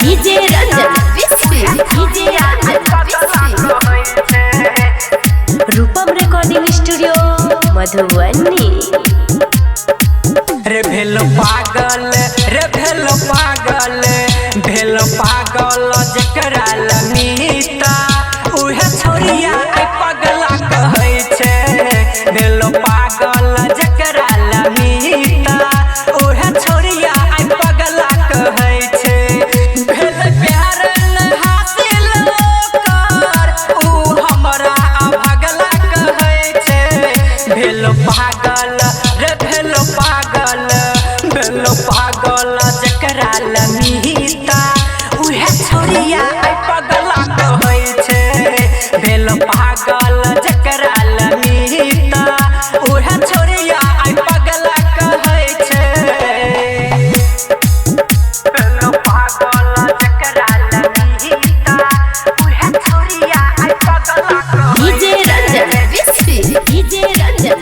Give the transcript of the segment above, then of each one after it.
DJ Ranjan रूपम recording studio Madhubani. रे भेल पागल जकरा लमीता उहे छोरिया आई पगला कहै छै। भेल पागल जकरा लमीता उहे छोरिया आई पगला कहै छै। भेल प्यार न हासिल ओकर उ हमरा भगला कहै छै। भेल पागल जकरा लमीता उहे छोरिया आई पगला कहै छै। भेल पागल जकरा लमीता उहे छोरिया आई पगला कहै छै। भेल पागल जकरा लमीता उहे छोरिया आई पगला कहै छै। डीजे रंजन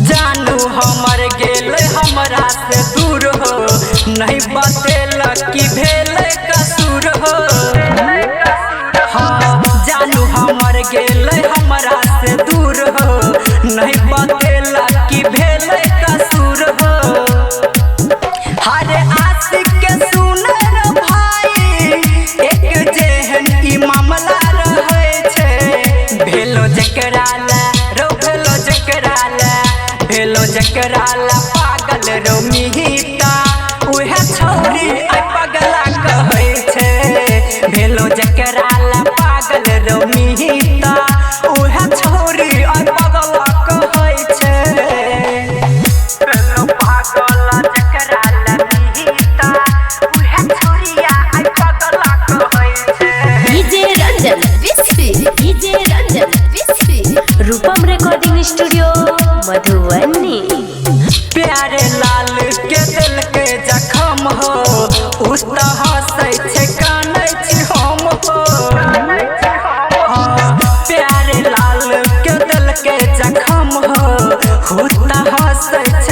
जानू हमर गेल हमरा से दूर हो नहीं बतेलक कि भेल कसूर हो। हाँ जानू हमर गेल हमरा से दूर हो नहीं बतेलक कि भेल कसूर हो। हर आशिक के सुनर भाई एक जेहन ई मामला रहै छै। भेलो जकरा ला पागल रो मिहिता उहे छोरी आई पगला कहै छै। भेलो जकरा ला पागल रो मिहिता उहे छोरी आई पगला कहै छै। भेलो पागल जकरा ला मिहिता उहे छोरिया आई पगला कहै छै। डीजे रंजन रूपम रिकॉर्डिंग स्टूडियो मधुबनी। प्यारे लाल के दिल के जखम हो उस तरह हंसै छै कानै छी हम हो। प्यारे लाल के दिल के जखम हो उस तरह हंसै छै